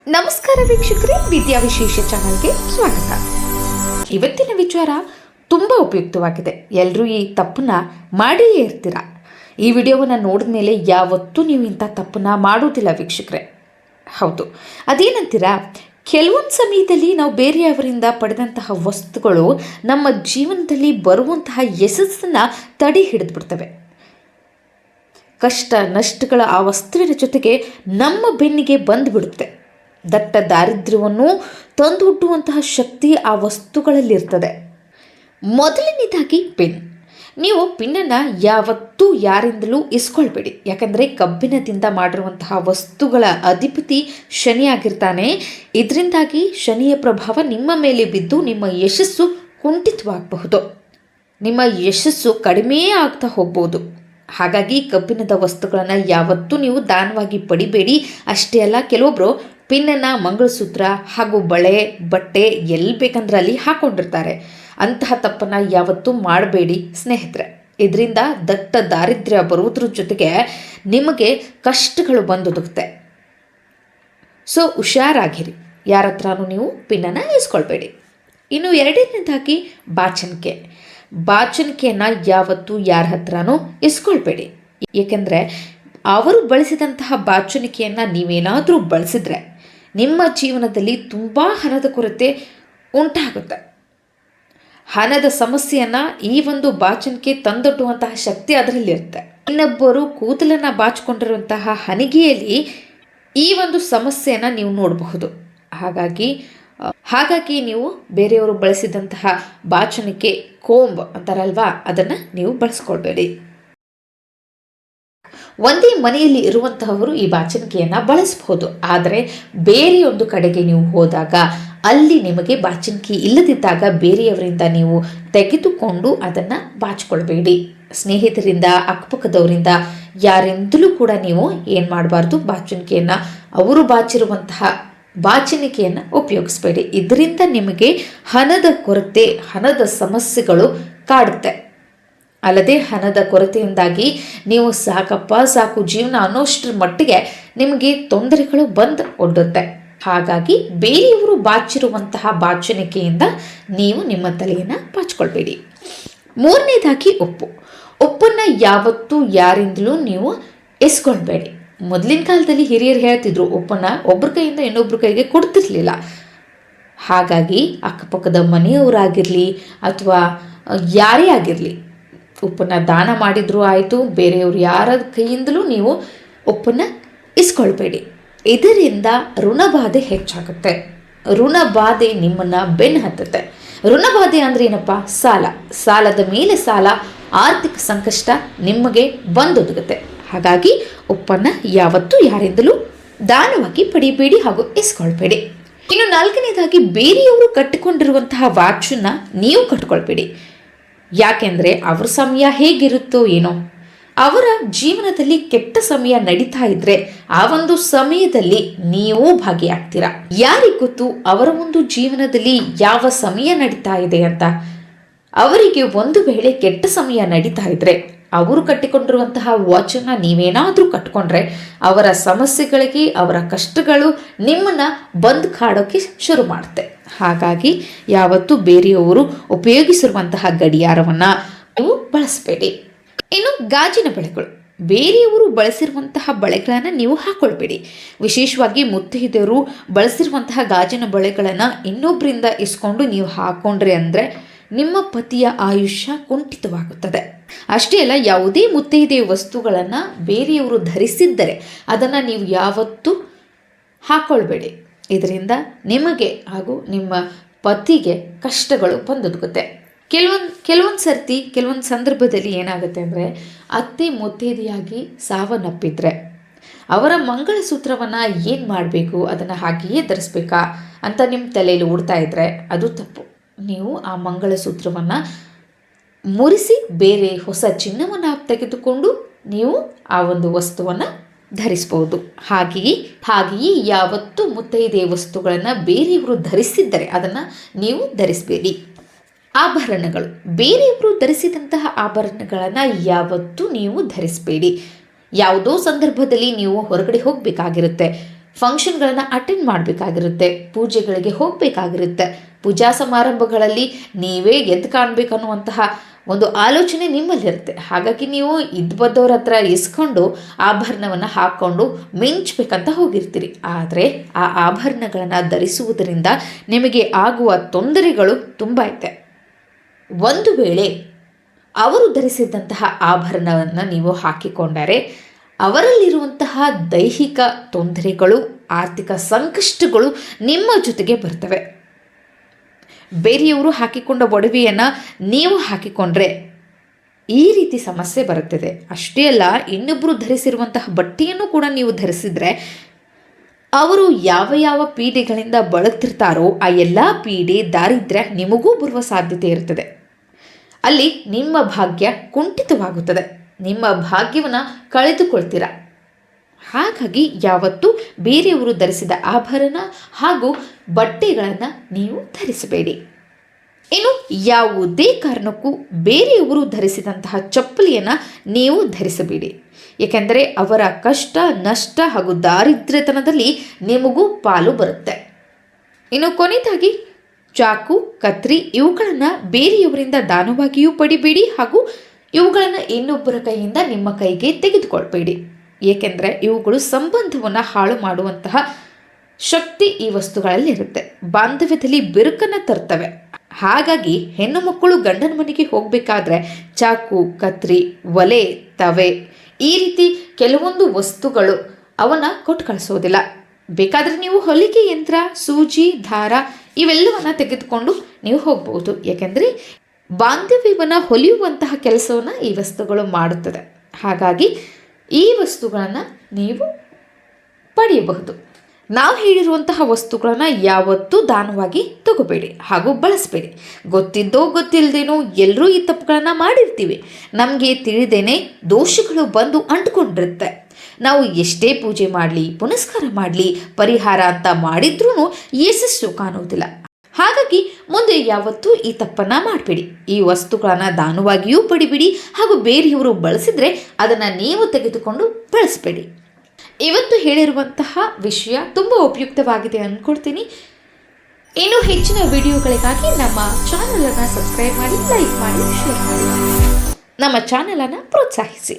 ನಮಸ್ಕಾರ ವೀಕ್ಷಕರೇ, ವಿದ್ಯಾ ವಿಶೇಷ ಚಾನಲ್ಗೆ ಸ್ವಾಗತ. ಇವತ್ತಿನ ವಿಚಾರ ತುಂಬ ಉಪಯುಕ್ತವಾಗಿದೆ. ಎಲ್ಲರೂ ಈ ತಪ್ಪನ್ನ ಮಾಡಿಯೇ ಇರ್ತೀರ. ಈ ವಿಡಿಯೋವನ್ನು ನೋಡಿದ ಮೇಲೆ ಯಾವತ್ತೂ ನೀವು ಇಂಥ ತಪ್ಪನ್ನ ಮಾಡೋದಿಲ್ಲ ವೀಕ್ಷಕರೇ. ಹೌದು, ಅದೇನಂತೀರಾ, ಕೆಲವೊಂದು ಸಮಯದಲ್ಲಿ ನಾವು ಬೇರೆಯವರಿಂದ ಪಡೆದಂತಹ ವಸ್ತುಗಳು ನಮ್ಮ ಜೀವನದಲ್ಲಿ ಬರುವಂತಹ ಯಶಸ್ಸನ್ನು ತಡೆ ಹಿಡಿದ್ಬಿಡ್ತವೆ. ಕಷ್ಟ ನಷ್ಟಗಳ ಆ ವಸ್ತುವಿನ ಜೊತೆಗೆ ನಮ್ಮ ಬೆನ್ನಿಗೆ ಬಂದುಬಿಡುತ್ತೆ. ದಟ್ಟ ದಾರಿದ್ರ್ಯವನ್ನು ತಂದು ಹುಟ್ಟುವಂತಹ ಶಕ್ತಿ ಆ ವಸ್ತುಗಳಲ್ಲಿರ್ತದೆ. ಮೊದಲನೇದಾಗಿ ಪಿನ್. ನೀವು ಪಿನ್ನನ್ನು ಯಾವತ್ತೂ ಯಾರಿಂದಲೂ ಇಸ್ಕೊಳ್ಬೇಡಿ. ಯಾಕಂದರೆ ಕಬ್ಬಿಣದಿಂದ ಮಾಡಿರುವಂತಹ ವಸ್ತುಗಳ ಅಧಿಪತಿ ಶನಿಯಾಗಿರ್ತಾನೆ. ಇದರಿಂದಾಗಿ ಶನಿಯ ಪ್ರಭಾವ ನಿಮ್ಮ ಮೇಲೆ ಬಿದ್ದು ನಿಮ್ಮ ಯಶಸ್ಸು ಕುಂಠಿತವಾಗಬಹುದು. ನಿಮ್ಮ ಯಶಸ್ಸು ಕಡಿಮೆ ಆಗ್ತಾ ಹೋಗ್ಬೋದು. ಹಾಗಾಗಿ ಕಬ್ಬಿಣದ ವಸ್ತುಗಳನ್ನು ಯಾವತ್ತೂ ನೀವು ದಾನವಾಗಿ ಪಡಿಬೇಡಿ. ಅಷ್ಟೇ ಅಲ್ಲ, ಕೆಲವೊಬ್ಬರು ಪಿನ್ನನ್ನು ಮಂಗಳಸೂತ್ರ ಹಾಗೂ ಬಳೆ ಬಟ್ಟೆ ಎಲ್ಲಿ ಬೇಕಂದ್ರೆ ಅಲ್ಲಿ ಹಾಕ್ಕೊಂಡಿರ್ತಾರೆ. ಅಂತಹ ತಪ್ಪನ್ನು ಯಾವತ್ತೂ ಮಾಡಬೇಡಿ ಸ್ನೇಹಿತರೆ. ಇದರಿಂದ ದಟ್ಟ ದಾರಿದ್ರ್ಯ ಬರುವುದ್ರ ಜೊತೆಗೆ ನಿಮಗೆ ಕಷ್ಟಗಳು ಬಂದೊದಗುತ್ತೆ. ಸೊ ಹುಷಾರಾಗಿರಿ, ಯಾರ ಹತ್ರನೂ ನೀವು ಪಿನ್ನನ್ನು ಇಸ್ಕೊಳ್ಬೇಡಿ. ಇನ್ನು ಎರಡನೇದಾಗಿ ಬಾಚಣಿಕೆ. ಬಾಚಣಿಕೆಯನ್ನು ಯಾವತ್ತೂ ಯಾರ ಹತ್ರನೂ ಇಸ್ಕೊಳ್ಬೇಡಿ. ಏಕೆಂದರೆ ಅವರು ಬಳಸಿದಂತಹ ಬಾಚಣಿಕೆಯನ್ನು ನೀವೇನಾದರೂ ಬಳಸಿದ್ರೆ ನಿಮ್ಮ ಜೀವನದಲ್ಲಿ ತುಂಬ ಹಣದ ಕೊರತೆ ಉಂಟಾಗುತ್ತೆ. ಹಣದ ಸಮಸ್ಯೆಯನ್ನು ಈ ಒಂದು ಬಾಚಣಿಕೆ ತಂದೊಡ್ಡುವಂತಹ ಶಕ್ತಿ ಅದರಲ್ಲಿರುತ್ತೆ. ಇನ್ನೊಬ್ಬರು ಕೂದಲನ್ನು ಬಾಚಿಕೊಂಡಿರುವಂತಹ ಹನಿಗೆಯಲ್ಲಿ ಈ ಒಂದು ಸಮಸ್ಯೆಯನ್ನು ನೀವು ನೋಡಬಹುದು. ಹಾಗಾಗಿ ನೀವು ಬೇರೆಯವರು ಬಳಸಿದಂತಹ ಬಾಚಣಿಕೆ, ಕೋಂಬ್ ಅಂತಾರಲ್ವಾ, ಅದನ್ನು ನೀವು ಬಳಸ್ಕೊಳ್ಬೇಡಿ. ಒಂದೇ ಮನೆಯಲ್ಲಿ ಇರುವಂತಹವರು ಈ ಬಾಚಣಿಕೆಯನ್ನು ಬಳಸಬಹುದು. ಆದರೆ ಬೇರೆಯೊಂದು ಕಡೆಗೆ ನೀವು ಹೋದಾಗ ಅಲ್ಲಿ ನಿಮಗೆ ಬಾಚಣಿಕೆ ಇಲ್ಲದಿದ್ದಾಗ ಬೇರೆಯವರಿಂದ ನೀವು ತೆಗೆದುಕೊಂಡು ಅದನ್ನು ಬಾಚಿಕೊಳ್ಬೇಡಿ. ಸ್ನೇಹಿತರಿಂದ, ಅಕ್ಕಪಕ್ಕದವರಿಂದ ಯಾರಿಂದಲೂ ಕೂಡ ನೀವು ಏನು ಮಾಡಬಾರ್ದು, ಬಾಚಣಿಕೆಯನ್ನು ಅವರು ಬಾಚಿರುವಂತಹ ಬಾಚಣಿಕೆಯನ್ನು ಉಪಯೋಗಿಸಬೇಡಿ. ಇದರಿಂದ ನಿಮಗೆ ಹಣದ ಕೊರತೆ, ಹಣದ ಸಮಸ್ಯೆಗಳು ಕಾಡುತ್ತೆ. ಅಲ್ಲದೆ ಹಣದ ಕೊರತೆಯಿಂದಾಗಿ ನೀವು ಸಾಕು ಜೀವನ ಅನ್ನೋಷ್ಟರ ಮಟ್ಟಿಗೆ ನಿಮಗೆ ತೊಂದರೆಗಳು ಬಂದು ಒಡ್ಡುತ್ತೆ. ಹಾಗಾಗಿ ಬೇರೆಯವರು ಬಾಚಿರುವಂತಹ ಬಾಚಣಿಕೆಯಿಂದ ನೀವು ನಿಮ್ಮ ತಲೆಯನ್ನು ಬಾಚಿಕೊಳ್ಬೇಡಿ. ಮೂರನೇದಾಗಿ ಉಪ್ಪನ್ನು ಯಾವತ್ತೂ ಯಾರಿಂದಲೂ ನೀವು ಎಸ್ಕೊಳ್ಬೇಡಿ. ಮೊದಲಿನ ಕಾಲದಲ್ಲಿ ಹಿರಿಯರು ಹೇಳ್ತಿದ್ರು, ಉಪ್ಪನ್ನು ಒಬ್ಬರ ಕೈಯಿಂದ ಇನ್ನೊಬ್ಬರ ಕೈಗೆ ಕೊಡ್ತಿರ್ಲಿಲ್ಲ. ಹಾಗಾಗಿ ಅಕ್ಕಪಕ್ಕದ ಮನೆಯವರಾಗಿರಲಿ ಅಥವಾ ಯಾರೇ ಆಗಿರಲಿ, ಉಪ್ಪನ್ನು ದಾನ ಮಾಡಿದರೂ ಆಯಿತು, ಬೇರೆಯವರು ಯಾರ ಕೈಯಿಂದಲೂ ನೀವು ಉಪ್ಪನ್ನು ಇಸ್ಕೊಳ್ಬೇಡಿ. ಇದರಿಂದ ಋಣಬಾಧೆ ಹೆಚ್ಚಾಗುತ್ತೆ. ಋಣಬಾಧೆ ನಿಮ್ಮನ್ನು ಬೆನ್ನು ಹತ್ತುತ್ತೆ. ಋಣಬಾಧೆ ಅಂದರೆ ಏನಪ್ಪ? ಸಾಲದ ಮೇಲೆ ಸಾಲ, ಆರ್ಥಿಕ ಸಂಕಷ್ಟ ನಿಮಗೆ ಬಂದೊದಗುತ್ತೆ. ಹಾಗಾಗಿ ಉಪ್ಪನ್ನು ಯಾವತ್ತೂ ಯಾರಿಂದಲೂ ದಾನವಾಗಿ ಪಡಿಬೇಡಿ ಹಾಗೂ ಇಸ್ಕೊಳ್ಬೇಡಿ. ಇನ್ನು ನಾಲ್ಕನೇದಾಗಿ, ಬೇರೆಯವರು ಕಟ್ಟಿಕೊಂಡಿರುವಂತಹ ವಾಚನ್ನು ನೀವು ಕಟ್ಕೊಳ್ಬೇಡಿ. ಯಾಕೆಂದರೆ ಅವ್ರ ಸಮಯ ಹೇಗಿರುತ್ತೋ ಏನೋ, ಅವರ ಜೀವನದಲ್ಲಿ ಕೆಟ್ಟ ಸಮಯ ನಡೀತಾ ಇದ್ರೆ ಆ ಒಂದು ಸಮಯದಲ್ಲಿ ನೀವು ಭಾಗಿಯಾಗ್ತೀರಾ. ಯಾರಿಗೆ ಗೊತ್ತು ಅವರ ಒಂದು ಜೀವನದಲ್ಲಿ ಯಾವ ಸಮಯ ನಡೀತಾ ಇದೆ ಅಂತ. ಅವರಿಗೆ ಒಂದು ವೇಳೆ ಕೆಟ್ಟ ಸಮಯ ನಡೀತಾ ಇದ್ರೆ ಅವರು ಕಟ್ಟಿಕೊಂಡಿರುವಂತಹ ವಾಚನ್ನು ನೀವೇನಾದರೂ ಕಟ್ಕೊಂಡ್ರೆ ಅವರ ಸಮಸ್ಯೆಗಳಿಗೆ, ಅವರ ಕಷ್ಟಗಳು ನಿಮ್ಮನ್ನು ಬಂದು ಕಾಡೋಕ್ಕೆ ಶುರು ಮಾಡುತ್ತೆ. ಹಾಗಾಗಿ ಯಾವತ್ತೂ ಬೇರೆಯವರು ಉಪಯೋಗಿಸಿರುವಂತಹ ಗಡಿಯಾರವನ್ನು ನೀವು ಬಳಸಬೇಡಿ. ಇನ್ನು ಗಾಜಿನ ಬಳೆಗಳು. ಬೇರೆಯವರು ಬಳಸಿರುವಂತಹ ಬಳೆಗಳನ್ನು ನೀವು ಹಾಕೊಳ್ಬೇಡಿ. ವಿಶೇಷವಾಗಿ ಮುತ್ತೈದೆಯರು ಬಳಸಿರುವಂತಹ ಗಾಜಿನ ಬಳೆಗಳನ್ನು ಇನ್ನೊಬ್ಬರಿಂದ ಇಸ್ಕೊಂಡು ನೀವು ಹಾಕೊಂಡ್ರಿ ಅಂದರೆ ನಿಮ್ಮ ಪತಿಯ ಆಯುಷ್ಯ ಕುಂಠಿತವಾಗುತ್ತದೆ. ಅಷ್ಟೇ ಅಲ್ಲ, ಯಾವುದೇ ಮುತ್ತೈದೆ ವಸ್ತುಗಳನ್ನು ಬೇರೆಯವರು ಧರಿಸಿದ್ದರೆ ಅದನ್ನು ನೀವು ಯಾವತ್ತೂ ಹಾಕೊಳ್ಬೇಡಿ. ಇದರಿಂದ ನಿಮಗೆ ಹಾಗೂ ನಿಮ್ಮ ಪತಿಗೆ ಕಷ್ಟಗಳು ಬಂದೊದಗುತ್ತೆ. ಕೆಲವೊಂದು ಸಂದರ್ಭದಲ್ಲಿ ಏನಾಗುತ್ತೆ ಅಂದರೆ, ಅತ್ತೆ ಮುತ್ತೈದೆಯಾಗಿ ಸಾವನ್ನಪ್ಪಿದ್ರೆ ಅವರ ಮಂಗಳಸೂತ್ರವನ್ನು ಏನು ಮಾಡಬೇಕು, ಅದನ್ನು ಹಾಗೆಯೇ ಧರಿಸ್ಬೇಕಾ ಅಂತ ನಿಮ್ಮ ತಲೆಯಲ್ಲಿ ಓಡ್ತಾ ಇದ್ದರೆ ಅದು ತಪ್ಪು. ನೀವು ಆ ಮಂಗಳಸೂತ್ರವನ್ನು ಮುರಿಸಿ ಬೇರೆ ಹೊಸ ಚಿನ್ನವನ್ನು ತೆಗೆದುಕೊಂಡು ನೀವು ಆ ಒಂದು ವಸ್ತುವನ್ನು ಧರಿಸ್ಬೋದು. ಹಾಗೆಯೇ ಯಾವತ್ತೂ ಮುತ್ತೈದೆ ವಸ್ತುಗಳನ್ನು ಬೇರೆಯವರು ಧರಿಸಿದ್ದರೆ ಅದನ್ನು ನೀವು ಧರಿಸಬೇಡಿ. ಆಭರಣಗಳು. ಬೇರೆಯವರು ಧರಿಸಿದಂತಹ ಆಭರಣಗಳನ್ನು ಯಾವತ್ತೂ ನೀವು ಧರಿಸಬೇಡಿ. ಯಾವುದೋ ಸಂದರ್ಭದಲ್ಲಿ ನೀವು ಹೊರಗಡೆ ಹೋಗಬೇಕಾಗಿರುತ್ತೆ, ಫಂಕ್ಷನ್ಗಳನ್ನು ಅಟೆಂಡ್ ಮಾಡಬೇಕಾಗಿರುತ್ತೆ, ಪೂಜೆಗಳಿಗೆ ಹೋಗಬೇಕಾಗಿರುತ್ತೆ. ಪೂಜಾ ಸಮಾರಂಭಗಳಲ್ಲಿ ನೀವೇ ಎದ್ದು ಕಾಣಬೇಕನ್ನುವಂತಹ ಒಂದು ಆಲೋಚನೆ ನಿಮ್ಮಲ್ಲಿರುತ್ತೆ. ಹಾಗಾಗಿ ನೀವು ಇದ್ಬದ್ದವ್ರ ಹತ್ರ ಇಸ್ಕೊಂಡು ಆಭರಣವನ್ನು ಹಾಕ್ಕೊಂಡು ಮಿಂಚಬೇಕಂತ ಹೋಗಿರ್ತೀರಿ. ಆದರೆ ಆ ಆಭರಣಗಳನ್ನು ಧರಿಸುವುದರಿಂದ ನಿಮಗೆ ಆಗುವ ತೊಂದರೆಗಳು ತುಂಬ ಇದೆ. ಒಂದು ವೇಳೆ ಅವರು ಧರಿಸಿದಂತಹ ಆಭರಣವನ್ನು ನೀವು ಹಾಕಿಕೊಂಡರೆ ಅವರಲ್ಲಿರುವಂತಹ ದೈಹಿಕ ತೊಂದರೆಗಳು, ಆರ್ಥಿಕ ಸಂಕಷ್ಟಗಳು ನಿಮ್ಮ ಜೊತೆಗೆ ಬರ್ತವೆ. ಬೇರೆಯವರು ಹಾಕಿಕೊಂಡ ಒಡವೆಯನ್ನು ನೀವು ಹಾಕಿಕೊಂಡ್ರೆ ಈ ರೀತಿ ಸಮಸ್ಯೆ ಬರುತ್ತದೆ. ಅಷ್ಟೇ ಅಲ್ಲ, ಇನ್ನೊಬ್ಬರು ಧರಿಸಿರುವಂತಹ ಬಟ್ಟೆಯನ್ನು ಕೂಡ ನೀವು ಧರಿಸಿದರೆ ಅವರು ಯಾವ ಯಾವ ಪೀಡೆಗಳಿಂದ ಬಳಲ್ತಿರ್ತಾರೋ ಆ ಎಲ್ಲ ಪೀಡೆ, ದಾರಿದ್ರ್ಯ ನಿಮಗೂ ಬರುವ ಸಾಧ್ಯತೆ ಇರ್ತದೆ. ಅಲ್ಲಿ ನಿಮ್ಮ ಭಾಗ್ಯ ಕುಂಠಿತವಾಗುತ್ತದೆ, ನಿಮ್ಮ ಭಾಗ್ಯವನ್ನು ಕಳೆದುಕೊಳ್ತೀರ. ಹಾಗಾಗಿ ಯಾವತ್ತೂ ಬೇರೆಯವರು ಧರಿಸಿದ ಆಭರಣ ಹಾಗೂ ಬಟ್ಟೆಗಳನ್ನು ನೀವು ಧರಿಸಬೇಡಿ. ಇನ್ನು ಯಾವುದೇ ಕಾರಣಕ್ಕೂ ಬೇರೆಯವರು ಧರಿಸಿದಂತಹ ಚಪ್ಪಲಿಯನ್ನು ನೀವು ಧರಿಸಬೇಡಿ. ಏಕೆಂದರೆ ಅವರ ಕಷ್ಟ, ನಷ್ಟ ಹಾಗೂ ದಾರಿದ್ರ್ಯತನದಲ್ಲಿ ನಿಮಗೂ ಪಾಲು ಬರುತ್ತೆ. ಇನ್ನು ಕೊನೆಯದಾಗಿ ಚಾಕು, ಕತ್ರಿ ಇವುಗಳನ್ನು ಬೇರೆಯವರಿಂದ ದಾನವಾಗಿಯೂ ಪಡಿಬೇಡಿ ಹಾಗೂ ಇವುಗಳನ್ನು ಇನ್ನೊಬ್ಬರ ಕೈಯಿಂದ ನಿಮ್ಮ ಕೈಗೆ ತೆಗೆದುಕೊಳ್ಬೇಡಿ. ಏಕೆಂದರೆ ಇವುಗಳು ಸಂಬಂಧವನ್ನು ಹಾಳು ಮಾಡುವಂತಹ ಶಕ್ತಿ ಈ ವಸ್ತುಗಳಲ್ಲಿ ಇರುತ್ತೆ. ಬಾಂಧವ್ಯದಲ್ಲಿ ಬಿರುಕನ್ನು ತರ್ತವೆ. ಹಾಗಾಗಿ ಹೆಣ್ಣು ಮಕ್ಕಳು ಗಂಡನ ಮನೆಗೆ ಹೋಗಬೇಕಾದ್ರೆ ಚಾಕು, ಕತ್ರಿ, ಒಲೆ, ತವೆ ಈ ರೀತಿ ಕೆಲವೊಂದು ವಸ್ತುಗಳು ಅವನ್ನು ಕೊಟ್ಟು ಕಳಿಸೋದಿಲ್ಲ. ಬೇಕಾದರೆ ನೀವು ಹೊಲಿಗೆ ಯಂತ್ರ, ಸೂಜಿ, ದಾರ ಇವೆಲ್ಲವನ್ನು ತೆಗೆದುಕೊಂಡು ನೀವು ಹೋಗ್ಬೋದು. ಏಕೆಂದರೆ ಬಾಂಧವ್ಯವನ್ನು ಹೊಲಿಯುವಂತಹ ಕೆಲಸವನ್ನು ಈ ವಸ್ತುಗಳು ಮಾಡುತ್ತದೆ. ಹಾಗಾಗಿ ಈ ವಸ್ತುಗಳನ್ನು ನೀವು ಪಡೆಯಬಹುದು. ನಾವು ಹೇಳಿರುವಂತಹ ವಸ್ತುಗಳನ್ನು ಯಾವತ್ತೂ ದಾನವಾಗಿ ತಗೋಬೇಡಿ ಹಾಗೂ ಬಳಸಬೇಡಿ. ಗೊತ್ತಿದ್ದೋ ಗೊತ್ತಿಲ್ಲದೇನೋ ಎಲ್ಲರೂ ಈ ತಪ್ಪುಗಳನ್ನು ಮಾಡಿರ್ತೀವಿ. ನಮಗೆ ತಿಳಿದೇನೆ ದೋಷಗಳು ಬಂದು ಅಂಟ್ಕೊಂಡಿರುತ್ತೆ. ನಾವು ಎಷ್ಟೇ ಪೂಜೆ ಮಾಡಲಿ, ಪುನಸ್ಕಾರ ಮಾಡಲಿ, ಪರಿಹಾರ ಅಂತ ಮಾಡಿದ್ರೂ ಯಶಸ್ಸು ಕಾಣುವುದಿಲ್ಲ. ಹಾಗಾಗಿ ಮುಂದೆ ಯಾವತ್ತೂ ಈ ತಪ್ಪನ್ನು ಮಾಡಬೇಡಿ. ಈ ವಸ್ತುಗಳನ್ನು ದಾನವಾಗಿಯೂ ಪಡಿಬೇಡಿ ಹಾಗೂ ಬೇರೆಯವರು ಬಳಸಿದರೆ ಅದನ್ನು ನೀವು ತೆಗೆದುಕೊಂಡು ಬಳಸಬೇಡಿ. ಇವತ್ತು ಹೇಳಿರುವಂತಹ ವಿಷಯ ತುಂಬ ಉಪಯುಕ್ತವಾಗಿದೆ ಅಂದ್ಕೊಳ್ತೀನಿ. ಇನ್ನು ಹೆಚ್ಚಿನ ವಿಡಿಯೋಗಳಿಗಾಗಿ ನಮ್ಮ ಚಾನಲನ್ನು ಸಬ್ಸ್ಕ್ರೈಬ್ ಮಾಡಿ, ಲೈಕ್ ಮಾಡಿ, ಶೇರ್ ಮಾಡಿ. ನಮ್ಮ ಚಾನಲನ್ನು ಪ್ರೋತ್ಸಾಹಿಸಿ.